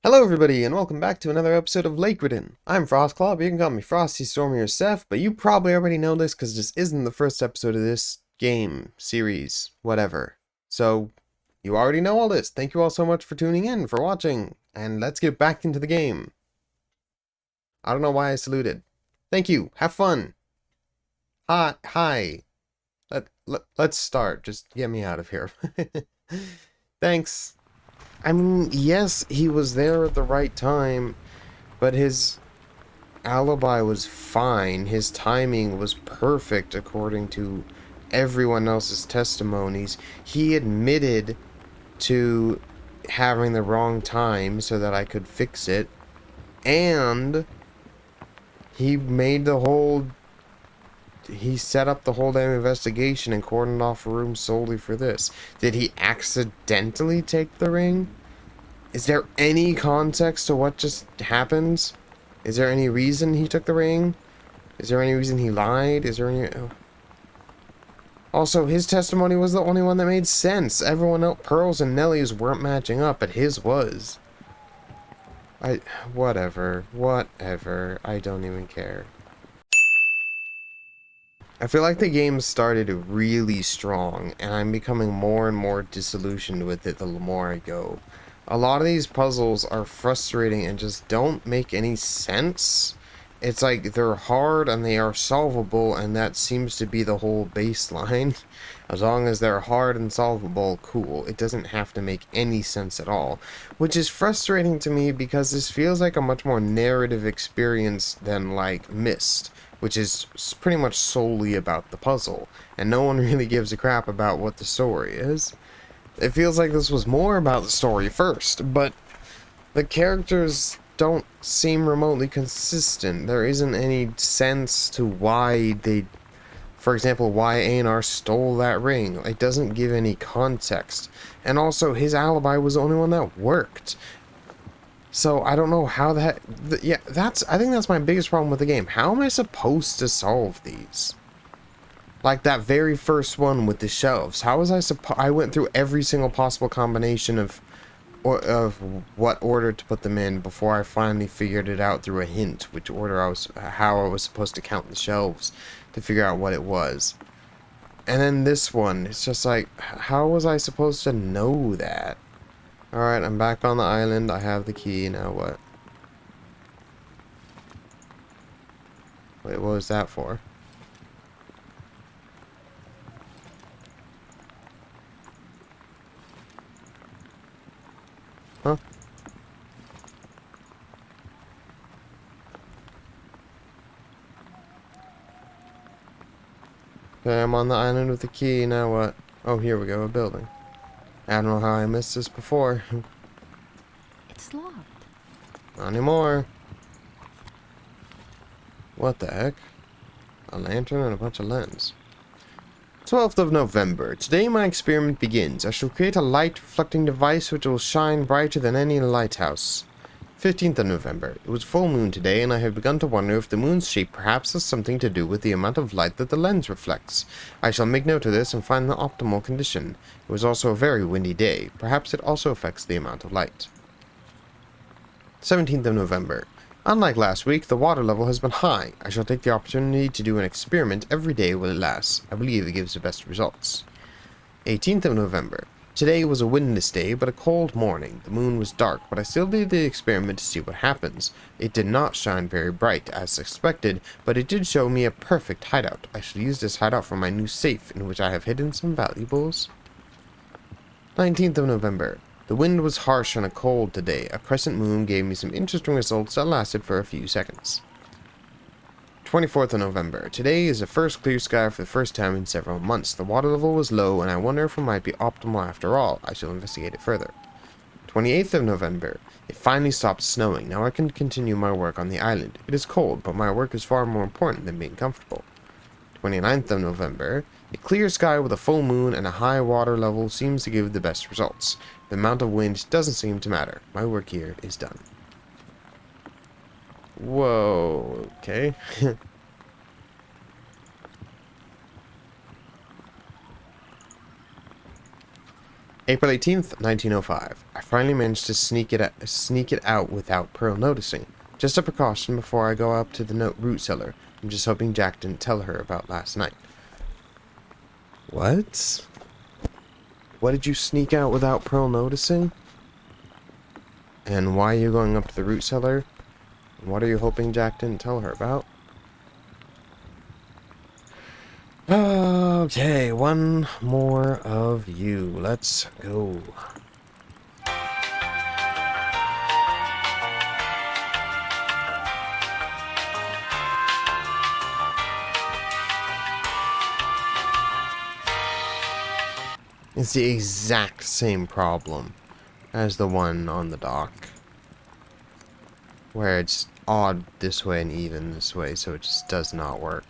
Hello everybody, and welcome back to another episode of Ridden. I'm Frostclaw, but you can call me Frosty, Stormy, or Seth, but you probably already know this because this isn't the first episode of this game, series, whatever. So, you already know all this. Thank you all so much for tuning in, for watching, and let's get back into the game. I don't know why I saluted. Thank you, have fun. Hi. Let's start, just get me out of here. Thanks. I mean, yes, he was there at the right time, but his alibi was fine. His timing was perfect according to everyone else's testimonies. He admitted to having the wrong time so that I could fix it. And he made the whole... He set up the whole damn investigation and cordoned off a room solely for this. Did he accidentally take the ring? Is there any context to what just happened? Is there any reason he took the ring? Is there any reason he lied? Is there any... Oh. Also, his testimony was the only one that made sense. Everyone else, Pearl's and Nellie's weren't matching up, but his was. Whatever. I don't even care. I feel like the game started really strong, and I'm becoming more and more disillusioned with it the more I go. A lot of these puzzles are frustrating and just don't make any sense. It's like they're hard and they are solvable, and that seems to be the whole baseline. As long as they're hard and solvable, cool. It doesn't have to make any sense at all. Which is frustrating to me because this feels like a much more narrative experience than, like, Myst, which is pretty much solely about the puzzle, and no one really gives a crap about what the story is. It feels like this was more about the story first, but the characters don't seem remotely consistent. There isn't any sense to why they... For example, why A&R stole that ring. It doesn't give any context. And also, his alibi was the only one that worked. So, I don't know how that... Yeah, I think that's my biggest problem with the game. How am I supposed to solve these? Like that very first one with the shelves. How was I went through every single possible combination of what order to put them in before I finally figured it out through a hint, how I was supposed to count the shelves to figure out what it was. And then this one, it's just like, how was I supposed to know that? Alright, I'm back on the island. I have the key. Now what? Wait, what was that for? Huh? Okay, I'm on the island with the key. Now what? Oh, here we go. A building. I don't know how I missed this before. It's locked. Not anymore. What the heck? A lantern and a bunch of lens. 12th of November. Today my experiment begins. I shall create a light reflecting device which will shine brighter than any lighthouse. 15th of November. It was full moon today, and I have begun to wonder if the moon's shape perhaps has something to do with the amount of light that the lens reflects. I shall make note of this and find the optimal condition. It was also a very windy day. Perhaps it also affects the amount of light. 17th of November. Unlike last week, the water level has been high. I shall take the opportunity to do an experiment every day while it lasts. I believe it gives the best results. 18th of November. Today was a windless day, but a cold morning. The moon was dark, but I still did the experiment to see what happens. It did not shine very bright, as expected, but it did show me a perfect hideout. I shall use this hideout for my new safe, in which I have hidden some valuables. 19th of November. The wind was harsh and cold today. A crescent moon gave me some interesting results that lasted for a few seconds. 24th of November. Today is the first clear sky for the first time in several months. The water level was low, and I wonder if it might be optimal after all. I shall investigate it further. 28th of November. It finally stopped snowing. Now I can continue my work on the island. It is cold, but my work is far more important than being comfortable. 29th of November. A clear sky with a full moon and a high water level seems to give the best results. The amount of wind doesn't seem to matter. My work here is done. Whoa, okay. April 18th, 1905. I finally managed to sneak it out without Pearl noticing. Just a precaution before I go up to the root cellar. I'm just hoping Jack didn't tell her about last night. What? What did you sneak out without Pearl noticing? And why are you going up to the root cellar? And what are you hoping Jack didn't tell her about? Okay, one more of you. Let's go. It's the exact same problem as the one on the dock, where it's odd this way and even this way, so it just does not work.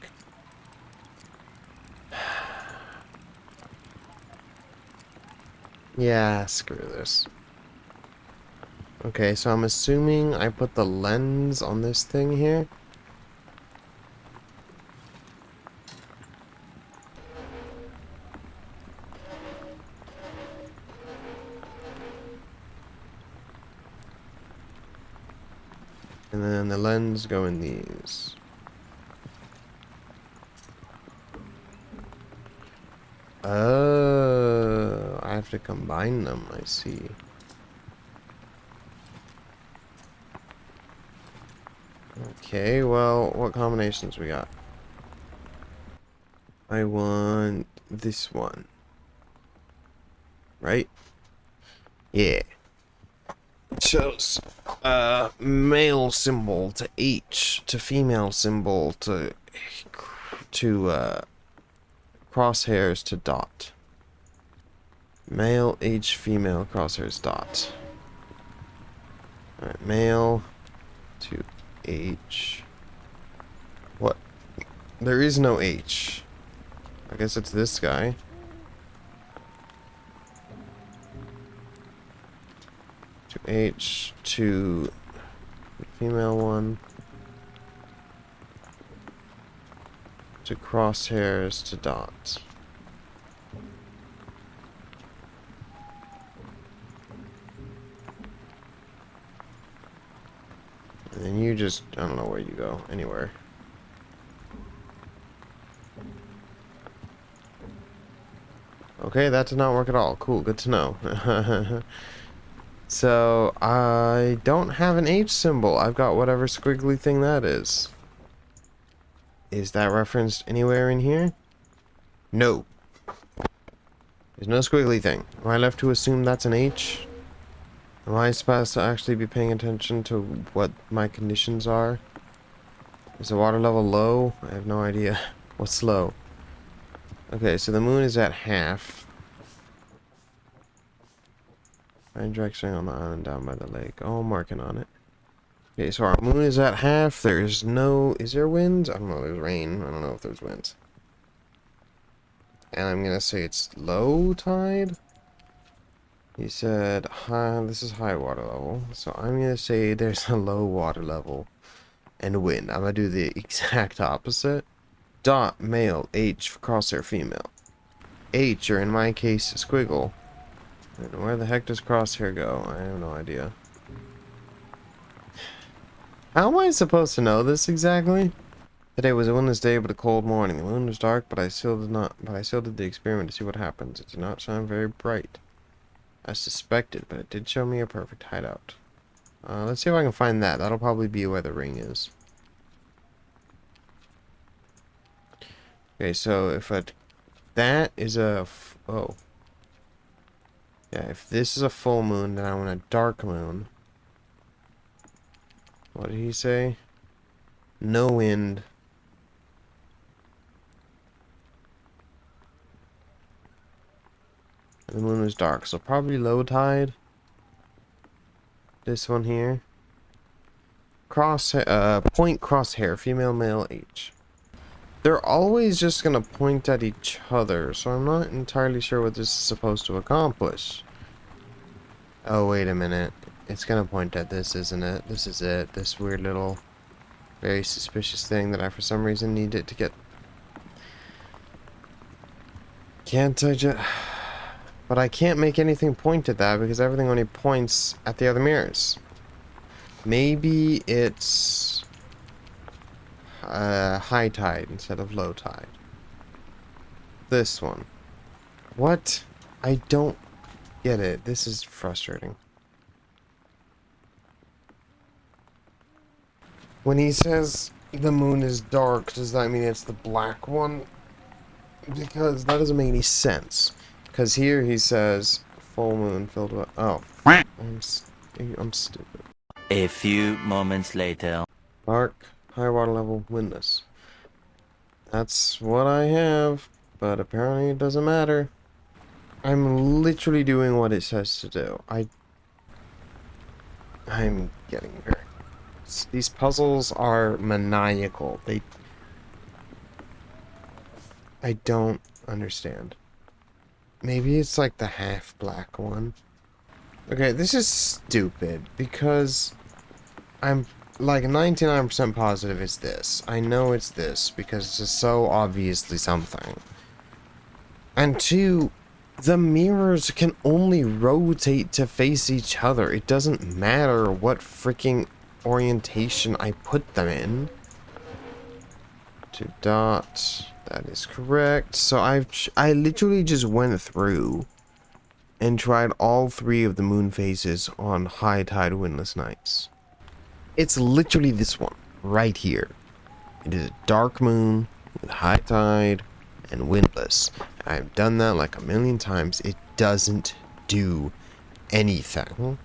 Yeah, screw this. Okay, so I'm assuming I put the lens on this thing here. And then the lens go in these. Oh, I have to combine them, I see. Okay, well, what combinations we got? I want this one. Right? Yeah. Chose male symbol to H to female symbol to crosshairs to dot. Male H female crosshairs dot. Alright, male to H. What? There is no H. I guess it's this guy. To H to female one. To crosshairs to dot. And then you just, I don't know where you go, anywhere. Okay, that did not work at all. Cool, good to know. So, I don't have an H symbol. I've got whatever squiggly thing that is. Is that referenced anywhere in here? No. There's no squiggly thing. Am I left to assume that's an H? Am I supposed to actually be paying attention to what my conditions are? Is the water level low? I have no idea. What's low? Okay, so the moon is at half. Find direction on the island down by the lake. Oh, I'm working on it. Okay, so our moon is at half. There's no... Is there wind? I don't know. There's rain. I don't know if there's winds. And I'm gonna say it's low tide. He said, high, this is high water level. So I'm gonna say there's a low water level and wind. I'm gonna do the exact opposite. Dot, male, H, for crosshair, female. H, or in my case, a squiggle. And where the heck does crosshair go? I have no idea. How am I supposed to know this exactly? Today was a windless day, but a cold morning. The moon was dark, but I still did the experiment to see what happens. It did not shine very bright. I suspected, but it did show me a perfect hideout. Let's see if I can find that. That'll probably be where the ring is. Okay, so if that is a... Oh. Yeah, if this is a full moon, then I want a dark moon. What did he say? No wind. And the moon was dark, so probably low tide. This one here. Point crosshair, female, male, H. They're always just gonna point at each other, so I'm not entirely sure what this is supposed to accomplish. Oh, wait a minute. It's gonna point at this, isn't it? This is it. This weird little, very suspicious thing that I, for some reason, need it to get... Can't I just... But I can't make anything point at that because everything only points at the other mirrors. Maybe it's high tide instead of low tide. This one. What? I don't get it. This is frustrating. When he says the moon is dark, does that mean it's the black one? Because that doesn't make any sense. Because here he says full moon filled with... Oh. I'm stupid. A few moments later. Dark, high water level, windless. That's what I have, but apparently it doesn't matter. I'm literally doing what it says to do. I'm getting very... These puzzles are maniacal. I don't understand. Maybe it's like the half black one. Okay, this is stupid because I'm like 99% positive it's this. I know it's this because it's just so obviously something. And two, the mirrors can only rotate to face each other. It doesn't matter what freaking orientation I put them in. 2 dots. That is correct. So I literally just went through and tried all 3 of the moon phases on high tide windless nights. It's literally this one right here. It is a dark moon with high tide and windless. I've done that like a million times. It doesn't do anything.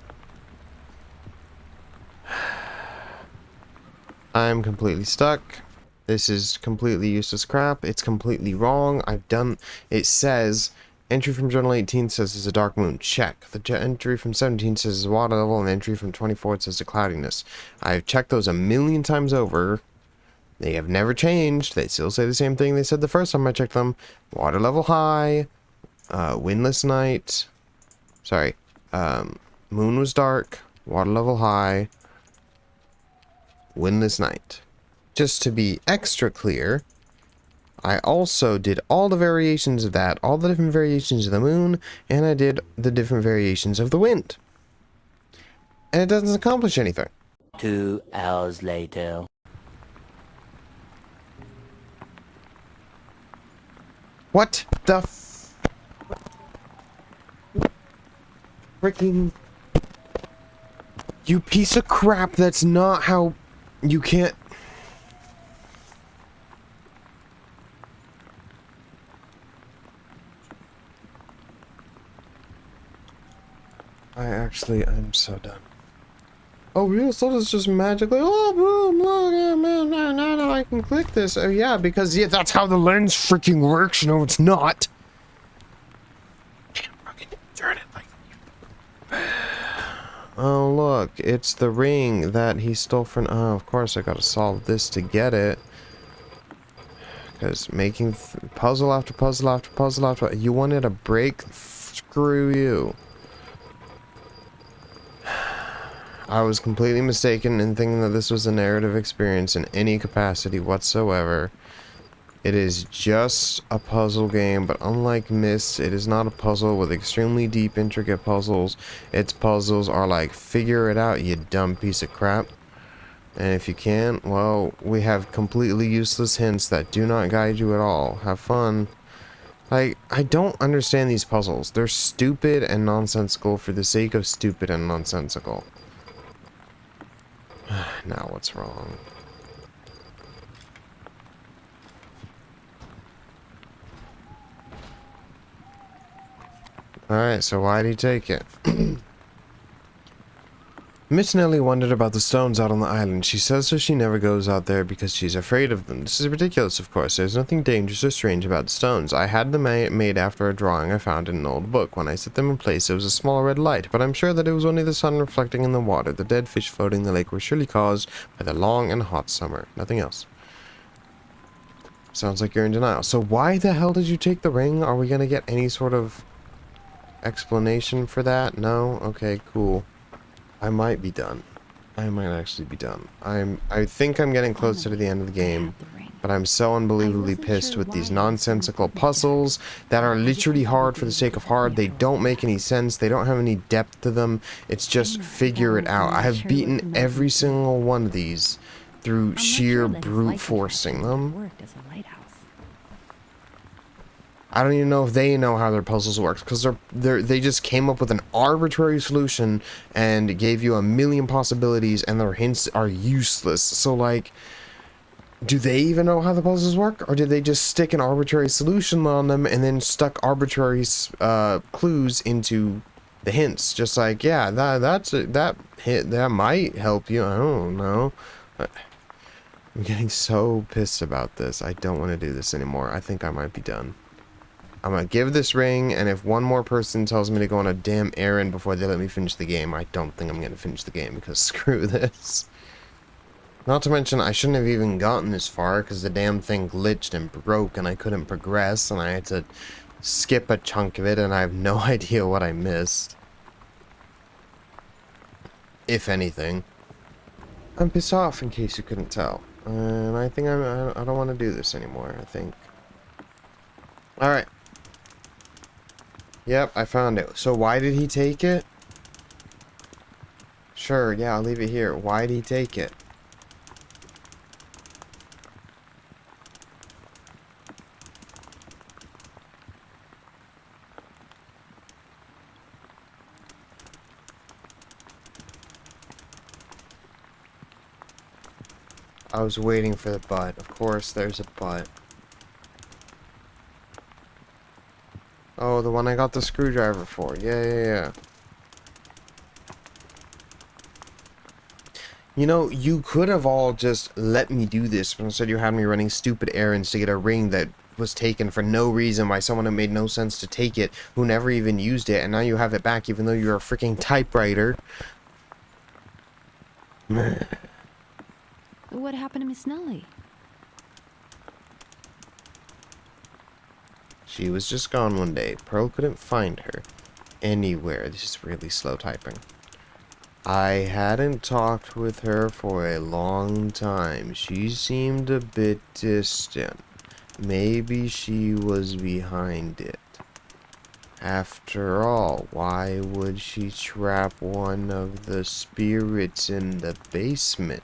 I'm completely stuck. This is completely useless crap. It's completely wrong. It says, entry from journal 18 says it's a dark moon. Check. The entry from 17 says it's water level, and the entry from 24 says the cloudiness. I've checked those a million times over. They have never changed. They still say the same thing they said the first time I checked them. Water level high. Windless night. Sorry. Moon was dark. Water level high. Windless night. Just to be extra clear, I also did all the variations of that, all the different variations of the moon, and I did the different variations of the wind. And it doesn't accomplish anything. 2 hours later. What the freaking... You piece of crap, that's not how... You can't... I'm so done. Oh, real stuff is just magically, oh, boom, look, yeah, man, now I can click this. Oh, yeah, because, yeah, that's how the lens freaking works. No, it's not. Damn, fucking turn it like... Oh, look, it's the ring that he stole from... Oh, of course, I gotta solve this to get it. Because making puzzle after puzzle after puzzle after... You wanted a break? Screw you. I was completely mistaken in thinking that this was a narrative experience in any capacity whatsoever. It is just a puzzle game, but unlike Myst, it is not a puzzle with extremely deep, intricate puzzles. Its puzzles are like, figure it out, you dumb piece of crap. And if you can't, well, we have completely useless hints that do not guide you at all. Have fun. Like, I don't understand these puzzles. They're stupid and nonsensical for the sake of stupid and nonsensical. Now what's wrong? Alright, so why'd he take it? Miss Nelly wondered about the stones out on the island. She says so she never goes out there because she's afraid of them. This is ridiculous, of course. There's nothing dangerous or strange about stones. I had them made after a drawing I found in an old book. When I set them in place, there was a small red light, but I'm sure that it was only the sun reflecting in the water. The dead fish floating in the lake were surely caused by the long and hot summer. Nothing else. Sounds like you're in denial. So why the hell did you take the ring? Are we gonna get any sort of explanation for that? No? Okay, cool. I might be done. I might actually be done. I think I'm getting closer to the end of the game. But I'm so I unbelievably wasn't pissed sure with why these it was so nonsensical important to Jack. puzzles that are I just literally thought it would hard be for the able sake to of help me hard. They after all don't the make any past. sense. They don't have any depth to them. It's just figure it out. I have beaten every single one of these through I'm not sheer sure that his brute life forcing attachment would have them. worked as a lighthouse. I don't even know if they know how their puzzles work, because they just came up with an arbitrary solution and gave you a million possibilities, and their hints are useless. So like, do they even know how the puzzles work, or did they just stick an arbitrary solution on them and then stuck arbitrary clues into the hints? Just like, yeah, that hit that might help you. I don't know. I'm getting so pissed about this. I don't want to do this anymore. I think I might be done. I'm gonna give this ring, and if one more person tells me to go on a damn errand before they let me finish the game, I don't think I'm gonna finish the game, because screw this. Not to mention, I shouldn't have even gotten this far, because the damn thing glitched and broke, and I couldn't progress, and I had to skip a chunk of it, and I have no idea what I missed. If anything. I'm pissed off, in case you couldn't tell. And I think I don't want to do this anymore, I think. Alright. Yep, I found it. So why did he take it? Sure, yeah, I'll leave it here. Why did he take it? I was waiting for the but. Of course, there's a but. Oh, the one I got the screwdriver for. Yeah. You know, you could have all just let me do this, but instead you had me running stupid errands to get a ring that was taken for no reason by someone who made no sense to take it, who never even used it, and now you have it back even though you're a freaking typewriter. What happened to Miss Nellie? She was just gone one day. Pearl couldn't find her anywhere. This is really slow typing. I hadn't talked with her for a long time. She seemed a bit distant. Maybe she was behind it. After all, why would she trap one of the spirits in the basement?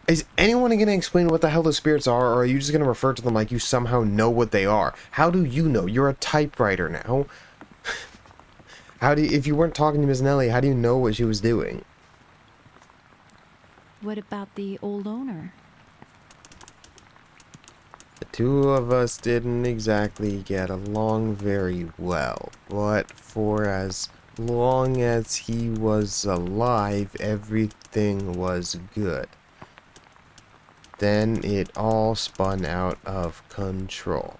Is anyone going to explain what the hell the spirits are, or are you just going to refer to them like you somehow know what they are? How do you know? You're a typewriter now. How do you, if you weren't talking to Miss Nellie, how do you know what she was doing? What about the old owner? The two of us didn't exactly get along very well, but for as long as he was alive, everything was good. Then it all spun out of control.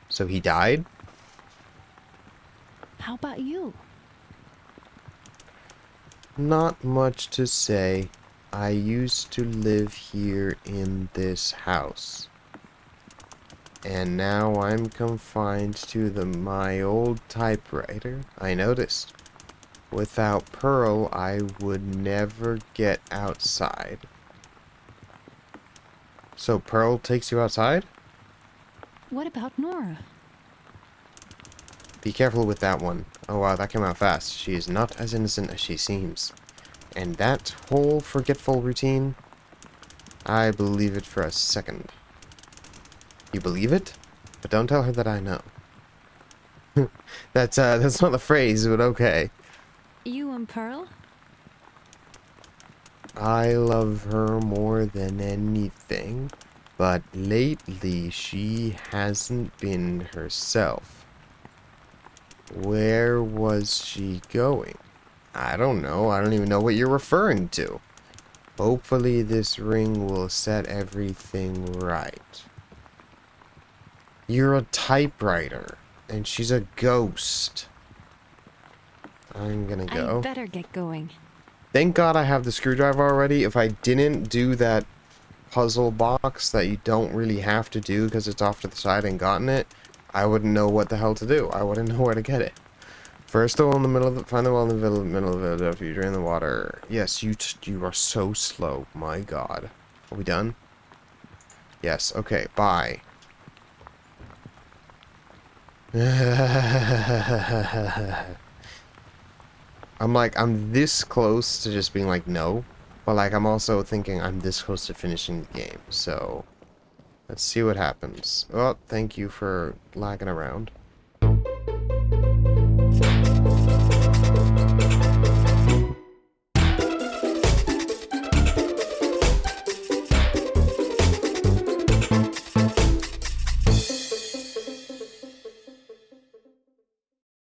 So he died? How about you? Not much to say. I used to live here in this house. And now I'm confined to my old typewriter. I noticed. Without Pearl, I would never get outside. So Pearl takes you outside? What about Nora? Be careful with that one. Oh wow, that came out fast. She is not as innocent as she seems. And that whole forgetful routine, I believe it for a second. You believe it? But don't tell her that I know. That's not the phrase, but okay. You and Pearl? I love her more than anything, but lately she hasn't been herself. Where was she going? I don't know. I don't even know what you're referring to. Hopefully this ring will set everything right. You're a typewriter, and she's a ghost. I'm gonna go. I better get going. Thank God I have the screwdriver already. If I didn't do that puzzle box that you don't really have to do because it's off to the side and gotten it, I wouldn't know what the hell to do. I wouldn't know where to get it. First hole in the middle of the, find the well in the middle of it after you drain the water. Yes, you are so slow. My god. Are we done? Yes, okay, bye. I'm this close to just being like, no. But like, I'm also thinking I'm this close to finishing the game. So, let's see what happens. Oh, thank you for lagging around.